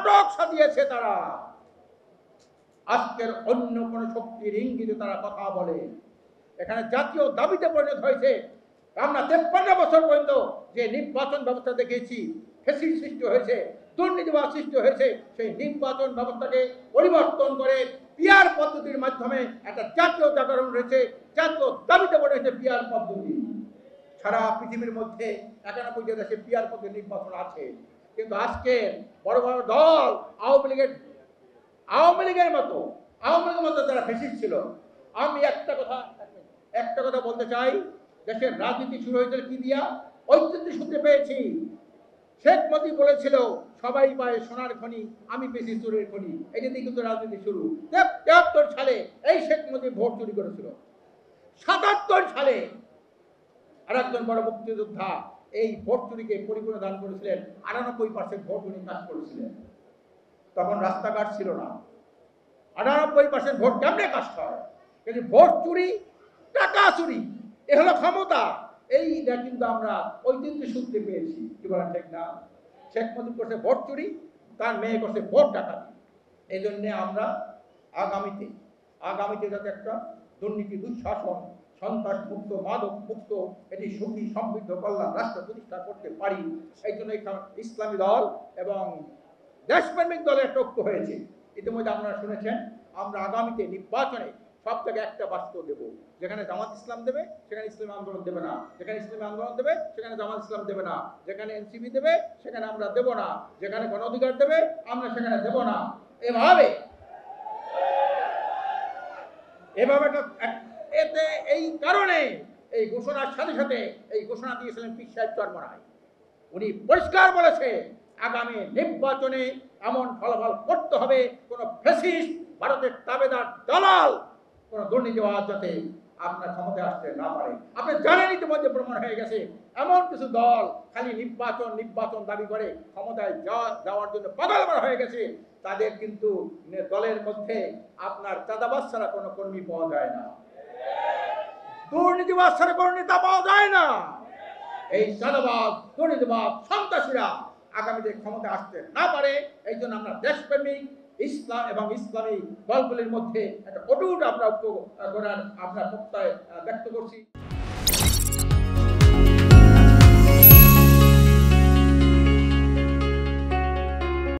নাটক সাজিয়েছে তারা। আজকের অন্য কোন শক্তির ইঙ্গিতে তারা কথা বলে। এখানে জাতীয় দাবিতে পরিণত হয়েছে। আমরা 53 বছর পর্যন্ত যে নির্বাচন ব্যবস্থা দেখেছি, ফ্যাসিস্ট সৃষ্টি হয়েছে, দুর্নীতিবাদ সৃষ্টি হয়েছে, সেই নির্বাচন ব্যবস্থাকে পরিবর্তন করে পিআর পদ্ধতির মাধ্যমে একটা জাতীয় জাগরণ রয়েছে, জাতীয় দাবিতে পড়ে হয়েছে পিআর পদ্ধতি। সারা পৃথিবীর মধ্যে 91টা দেশে পিআর পদ্ধতি নির্বাচন আছে, কিন্তু আজকে বড় বড় দল আওয়ামী লীগের মতো যারা ফ্যাসিস্ট ছিল। আমি একটা কথা বলতে চাই, দেশের রাজনীতি শুরু হয়েছিল কি দিয়া? ঐতিহ্য সূত্রে পেয়েছি। শেখ মুজিব বলেছিল সবাই পায় সোনার খনি, আমি পেয়েছি চোরের খনি। এটা দিয়ে কিন্তু রাজনীতি শুরু। 73 সালে এই শেখ মুজিব ভোট চুরি করেছিল। 77 সালে আরেকজন বড় মুক্তিযোদ্ধা এই ভোট চুরিকে পরিপূর্ণ দান করেছিলেন। 98% ভোট উনি কাজ করেছিলেন। তখন রাস্তাঘাট ছিল না। 98% ভোট কেমনে কাজ হয়? কিন্তু ভোট চুরি, টাকা চুরি, এ হলো ক্ষমতা। এইটা কিন্তু আমরা ঐতিহ্য সূত্রে পেয়েছি। কি বলেন, ঠিক না? শেখ মুজিব করছে ভোট চুরি, তার মেয়ে করছে ভোট ডাকাতি। এই জন্যে আমরা আগামীতে যাতে একটা দুর্নীতি, দুঃশাসন, সন্ত্রাস মুক্ত, মাদক মুক্ত, এটি সুখী সমৃদ্ধ কল্যাণ রাষ্ট্র প্রতিষ্ঠা করতে পারি। এই জন্য ইসলামী দল এবং দেশপ্রেমিক দলের ঐক্য হয়েছে। ইতিমধ্যে আপনারা শুনেছেন, আমরা আগামীতে নির্বাচনে সব থেকে একটা বাস্তব দেব। যেখানে জামাত ইসলাম দেবে সেখানে ইসলামী আন্দোলন দেবে না, যেখানে ইসলামী আন্দোলন দেবে সেখানে জামাত ইসলাম দেবে না, যেখানে এনসিপি দেবে সেখানে আমরা দেব না, যেখানে গণ অধিকার দেবে আমরা সেখানে দেব না। এভাবে এতে এই কারণে এই ঘোষণার সাথে সাথে এই ঘোষণা দিয়েছিলেন পীর সাহেব চরমনাই। উনি পরিষ্কার বলেছে আগামী নির্বাচনে এমন ফলাফল করতে হবে কোন ফ্যাসিস্ট, ভারতের তাবেদার দালাল, কোন দুর্নীতিবাজ যাতে আপনার ক্ষমতায় আসতে না পারে। আপনি জানেন ইতিমধ্যে প্রমাণ হয়ে গেছে, এমন কিছু দল খালি নির্বাচন দাবি করে ক্ষমতায় যাওয়ার জন্য পাগল হয়ে গেছে। তাদের কিন্তু দলের মধ্যে আপনার চাঁদাবাজ ছাড়া কোনো কর্মী পাওয়া যায় না, দুর্নীতিবাজ ছাড়া কোনো নেতা পাওয়া যায় না। এই চাঁদাবাজ, দুর্নীতিবাজ, সন্ত্রাসীরা আগামীতে ক্ষমতা আসতে না পারে। এই জন্য আমরা দেশপ্রেমিক ইসলাম এবং ইসলামী দলগুলির মধ্যে একটা অটুট আমরা প্রত্যয় ব্যক্ত করছি।